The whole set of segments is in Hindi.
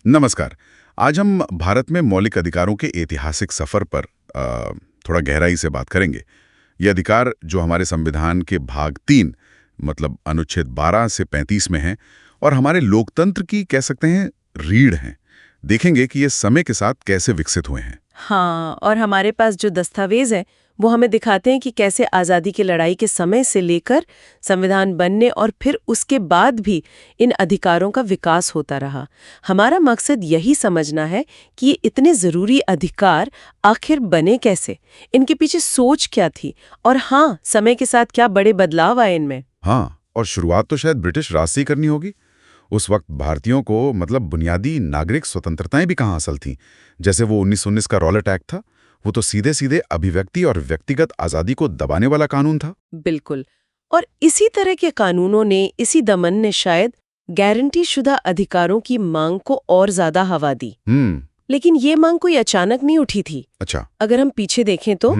नमस्कार। आज हम भारत में मौलिक अधिकारों के ऐतिहासिक सफर पर थोड़ा गहराई से बात करेंगे। ये अधिकार जो हमारे संविधान के भाग 3 मतलब अनुच्छेद 12 से 35 में हैं और हमारे लोकतंत्र की कह सकते हैं रीढ़ हैं। देखेंगे कि ये समय के साथ कैसे विकसित हुए हैं। हाँ, और हमारे पास जो दस्तावेज है वो हमें दिखाते हैं कि कैसे आज़ादी की लड़ाई के समय से लेकर संविधान बनने और फिर उसके बाद भी इन अधिकारों का विकास होता रहा। हमारा मकसद यही समझना है कि ये इतने ज़रूरी अधिकार आखिर बने कैसे, इनके पीछे सोच क्या थी और हाँ, समय के साथ क्या बड़े बदलाव आए इनमें। हाँ, और शुरुआत तो शायद ब्रिटिश राज से ही करनी होगी। उस वक्त भारतीयों को मतलब बुनियादी नागरिक स्वतंत्रताएं भी कहाँ हासिल थीं। जैसे वो 1919 का रॉलेट एक्ट था, वो तो सीधे सीधे अभिव्यक्ति और व्यक्तिगत आज़ादी को दबाने वाला कानून था। बिल्कुल। और इसी तरह के कानूनों ने, इसी दमन ने शायद गारंटी शुदा अधिकारों की मांग को और ज्यादा हवा दी। लेकिन ये मांग कोई अचानक नहीं उठी थी। अच्छा। अगर हम पीछे देखें तो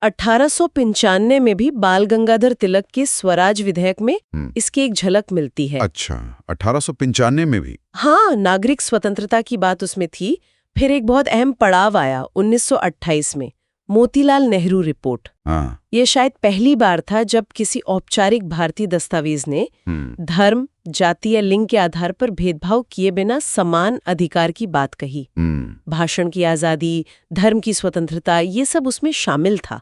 1895 में भी बाल गंगाधर तिलक के स्वराज विधेयक में इसकी एक झलक मिलती है। अच्छा, 1895 में भी? हाँ, नागरिक स्वतंत्रता की बात उसमें थी। फिर एक बहुत अहम पड़ाव आया 1928 में, मोतीलाल नेहरू रिपोर्ट। हाँ। ये शायद पहली बार था जब किसी औपचारिक भारतीय दस्तावेज ने धर्म, जाति या लिंग के आधार पर भेदभाव किए बिना समान अधिकार की बात कही। भाषण की आजादी, धर्म की स्वतंत्रता, ये सब उसमें शामिल था।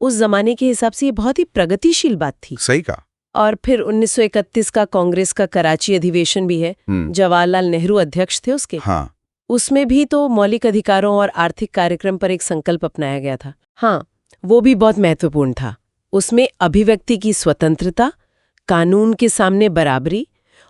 उस जमाने के हिसाब से ये बहुत ही प्रगतिशील बात थी। सही कहा। और फिर 1931 का कांग्रेस का कराची अधिवेशन भी है, जवाहरलाल नेहरू अध्यक्ष थे उसके। हाँ। उसमें भी तो मौलिक अधिकारों और आर्थिक कार्यक्रम पर एक संकल्प अपनाया गया था। हाँ, वो भी बहुत महत्वपूर्ण था। उसमें अभिव्यक्ति की स्वतंत्रता, कानून के सामने बराबरी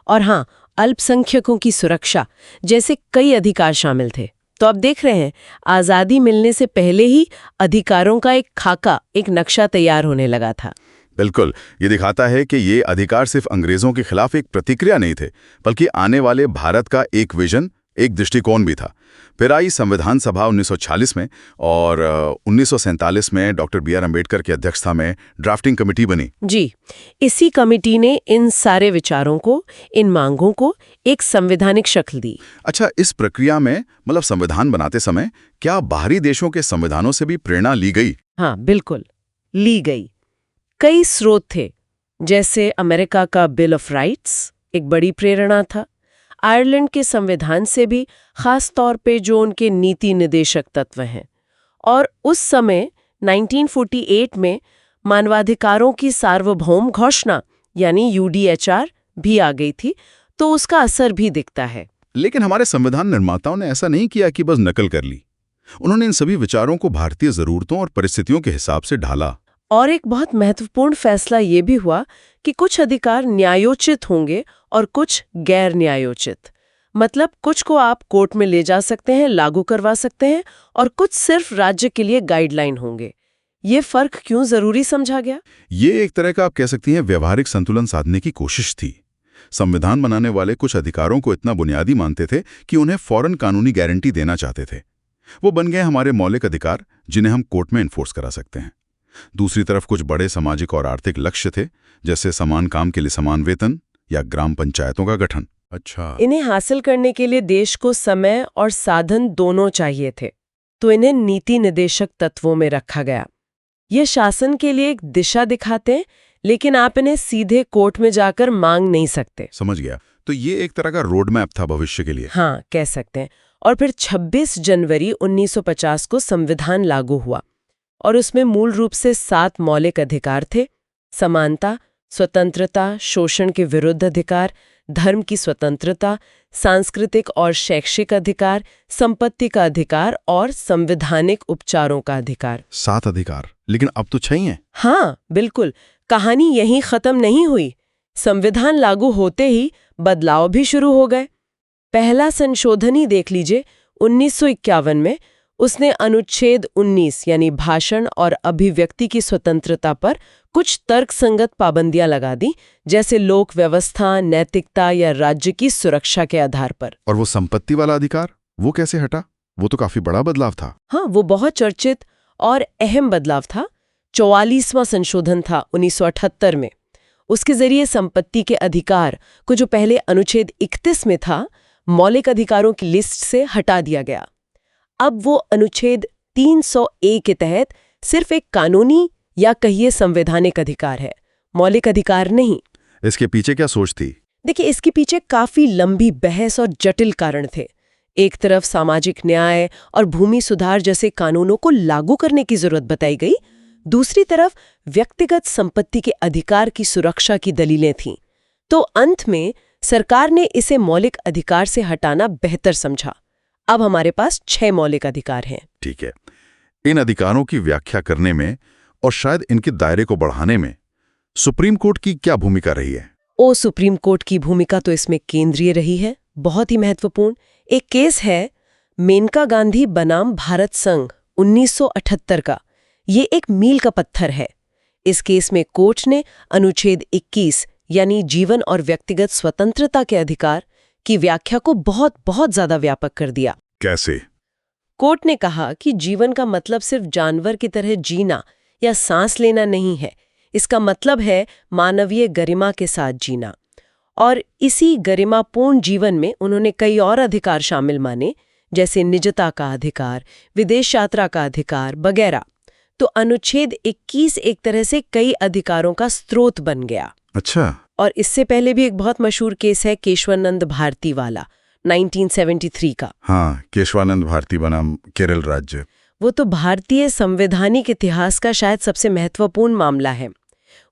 और हाँ, अल्पसंख्यकों की सुरक्षा जैसे कई अधिकार शामिल थे। तो अब देख रहे हैं, आज़ादी मिलने से पहले ही अधिकारों का एक खाका, एक नक्शा तैयार होने लगा था। बिल्कुल, ये दिखाता है कि ये अधिकार सिर्फ अंग्रेजों के खिलाफ एक प्रतिक्रिया नहीं थे, बल्कि आने वाले भारत का एक विजन, एक दृष्टिकोण भी था। फिर आई संविधान सभा 1946 में और 1947 में डॉक्टर बी आर अम्बेडकर की अध्यक्षता में ड्राफ्टिंग कमेटी बनी। जी, इसी कमेटी ने इन सारे विचारों को, इन मांगों को एक संवैधानिक शक्ल दी। अच्छा, इस प्रक्रिया में मतलब संविधान बनाते समय क्या बाहरी देशों के संविधानों से भी प्रेरणा ली गई? हाँ, बिल्कुल, ली गई। कई स्रोत थे, जैसे अमेरिका का बिल ऑफ राइट्स एक बड़ी प्रेरणा था। आयरलैंड के संविधान से भी, खास तौर पे जो उनके नीति निदेशक तत्व हैं। और उस समय 1948 में मानवाधिकारों की सार्वभौम घोषणा यानी यूडीएचआर भी आ गई थी, तो उसका असर भी दिखता है। लेकिन हमारे संविधान निर्माताओं ने ऐसा नहीं किया कि बस नकल कर ली। उन्होंने इन सभी विचारों को भारतीय जरूरतों और परिस्थितियों के हिसाब से ढाला। और एक बहुत महत्वपूर्ण फैसला ये भी हुआ कि कुछ अधिकार न्यायोचित होंगे और कुछ गैर न्यायोचित। मतलब कुछ को आप कोर्ट में ले जा सकते हैं, लागू करवा सकते हैं, और कुछ सिर्फ राज्य के लिए गाइडलाइन होंगे। ये फर्क क्यों जरूरी समझा गया? ये एक तरह का आप कह सकती हैं व्यवहारिक संतुलन साधने की कोशिश थी। संविधान बनाने वाले कुछ अधिकारों को इतना बुनियादी मानते थे कि उन्हें फौरन कानूनी गारंटी देना चाहते थे। वो बन गए हमारे मौलिक अधिकार, जिन्हें हम कोर्ट में इन्फोर्स करा सकते हैं। दूसरी तरफ कुछ बड़े सामाजिक और आर्थिक लक्ष्य थे, जैसे समान काम के लिए समान वेतन या ग्राम पंचायतों का गठन। अच्छा। इन्हें हासिल करने के लिए देश को समय और साधन दोनों चाहिए थे, तो इन्हें नीति निदेशक तत्वों में रखा गया। ये शासन के लिए एक दिशा दिखाते हैं, लेकिन आप इन्हें सीधे कोर्ट में जाकर मांग नहीं सकते। समझ गया। तो ये एक तरह का रोड मैप था भविष्य के लिए। हाँ, कह सकते हैं। और फिर 26 जनवरी 1950 को संविधान लागू हुआ और उसमें मूल रूप से 7 मौलिक अधिकार थे: समानता, स्वतंत्रता, शोषण के विरुद्ध अधिकार, धर्म की स्वतंत्रता, सांस्कृतिक और शैक्षिक अधिकार, संपत्ति का अधिकार और संवैधानिक उपचारों का अधिकार। 7 अधिकार, लेकिन अब तो 6 हैं। हाँ, बिल्कुल। कहानी यहीं खत्म नहीं हुई। संविधान लागू होते ही बदलाव भी शुरू हो गए। पहला संशोधन ही देख लीजिए, 1951 में उसने अनुच्छेद 19 यानी भाषण और अभिव्यक्ति की स्वतंत्रता पर कुछ तर्कसंगत पाबंदियां लगा दी, जैसे लोक व्यवस्था, नैतिकता या राज्य की सुरक्षा के आधार पर। और वो संपत्ति वाला अधिकार, वो कैसे हटा? वो तो काफी बड़ा बदलाव था। हाँ, वो बहुत चर्चित और अहम बदलाव था। 44वां संशोधन था 1978 में। उसके जरिए संपत्ति के अधिकार को, जो पहले अनुच्छेद 31 में था, मौलिक अधिकारों की लिस्ट से हटा दिया गया। अब वो अनुच्छेद 300A के तहत सिर्फ एक कानूनी या कहिए संवैधानिक अधिकार है, मौलिक अधिकार नहीं। इसके पीछे क्या सोच थी? देखिए, इसके पीछे काफी लंबी बहस और जटिल कारण थे। एक तरफ सामाजिक न्याय और भूमि सुधार जैसे कानूनों को लागू करने की जरूरत बताई गई, दूसरी तरफ व्यक्तिगत संपत्ति के अधिकार की सुरक्षा की दलीलें थीं। तो अंत में सरकार ने इसे मौलिक अधिकार से हटाना बेहतर समझा। अब हमारे पास 6 मौलिक अधिकार हैं। ठीक है। इन अधिकारों की व्याख्या करने में और शायद इनके दायरे को बढ़ाने में सुप्रीम कोर्ट की क्या भूमिका रही है? सुप्रीम कोर्ट की भूमिका तो इसमें केंद्रीय रही है, बहुत ही महत्वपूर्ण। एक केस है मेनका गांधी बनाम भारत संघ 1978 का। ये एक मील का पत्थर है। इस केस में कोर्ट ने अनुच्छेद 21 यानी जीवन और व्यक्तिगत स्वतंत्रता के अधिकार की व्याख्या को बहुत बहुत ज्यादा व्यापक कर दिया। कैसे? कोर्ट ने कहा कि जीवन का मतलब सिर्फ जानवर की तरह जीना या सांस लेना नहीं है। इसका मतलब है मानवीय गरिमा के साथ जीना। और इसी गरिमापूर्ण जीवन में उन्होंने कई और अधिकार शामिल माने, जैसे निजता का अधिकार, विदेश यात्रा का अधिकार वगैरह। तो अनुच्छेद 21 एक तरह से कई अधिकारों का स्रोत बन गया। अच्छा। और इससे पहले भी एक बहुत मशहूर केस है केशवानंद भारती वाला 1973 का। हाँ, केशवानंद भारती बनाम केरल राज्य। वो तो भारतीय संवैधानिक इतिहास का शायद सबसे महत्वपूर्ण मामला है।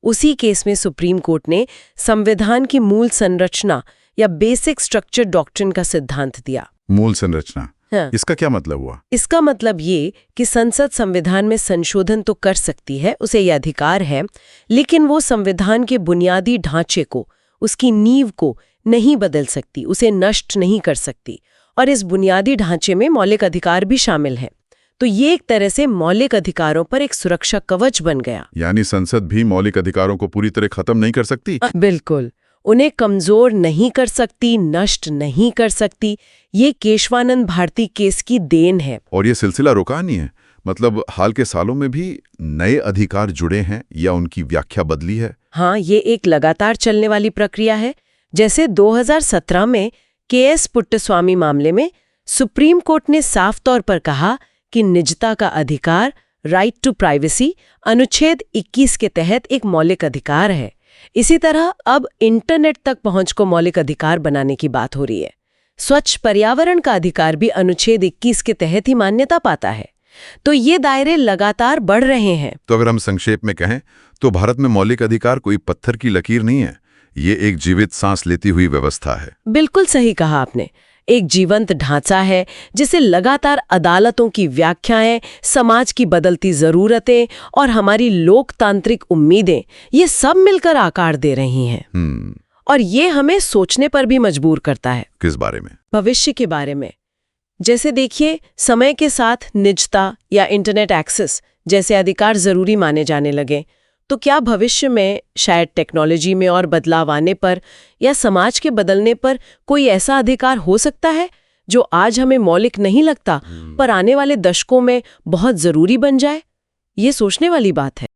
उसी केस में सुप्रीम कोर्ट ने संविधान की मूल संरचना या बेसिक स्ट्रक्चर डॉक्ट्रिन का सिद्धांत दिया। मूल संरचना? हाँ। इसका क्या मतलब हुआ? इसका मतलब ये कि संसद संविधान में संशोधन तो कर सकती है, उसे यह अधिकार है, लेकिन वो संविधान के बुनियादी ढांचे को, उसकी नींव को नहीं बदल सकती, उसे नष्ट नहीं कर सकती। और इस बुनियादी ढांचे में मौलिक अधिकार भी शामिल हैं। तो ये एक तरह से मौलिक अधिकारों पर एक सुरक्षा कवच बन गया। यानी संसद भी मौलिक अधिकारों को पूरी तरह खत्म नहीं कर सकती? बिल्कुल, उन्हें कमजोर नहीं कर सकती, नष्ट नहीं कर सकती। ये केशवानंद भारती केस की देन है। और ये सिलसिला रुका नहीं है? मतलब हाल के सालों में भी नए अधिकार जुड़े हैं या उनकी व्याख्या बदली है? हाँ, ये एक लगातार चलने वाली प्रक्रिया है। जैसे 2017 में केएस पुट्टस्वामी मामले में सुप्रीम कोर्ट ने साफ तौर पर कहा कि निजता का अधिकार, राइट टू प्राइवेसी, अनुच्छेद 21 के तहत एक मौलिक अधिकार है। इसी तरह अब इंटरनेट तक पहुंच को मौलिक अधिकार बनाने की बात हो रही है। स्वच्छ पर्यावरण का अधिकार भी अनुच्छेद 21 के तहत ही मान्यता पाता है। तो ये दायरे लगातार बढ़ रहे हैं। तो अगर हम संक्षेप में कहें तो भारत में मौलिक अधिकार कोई पत्थर की लकीर नहीं है, ये एक जीवित सांस लेती हुई व्यवस्था है। बिल्कुल सही कहा आपने। एक जीवंत ढांचा है जिसे लगातार अदालतों की व्याख्याएं, समाज की बदलती जरूरतें और हमारी लोकतांत्रिक उम्मीदें, ये सब मिलकर आकार दे रही हैं। और ये हमें सोचने पर भी मजबूर करता है। किस बारे में? भविष्य के बारे में। जैसे देखिए, समय के साथ निजता या इंटरनेट एक्सेस जैसे अधिकार जरूरी माने जाने लगे, तो क्या भविष्य में शायद टेक्नोलॉजी में और बदलाव आने पर या समाज के बदलने पर कोई ऐसा अधिकार हो सकता है जो आज हमें मौलिक नहीं लगता पर आने वाले दशकों में बहुत जरूरी बन जाए? ये सोचने वाली बात है।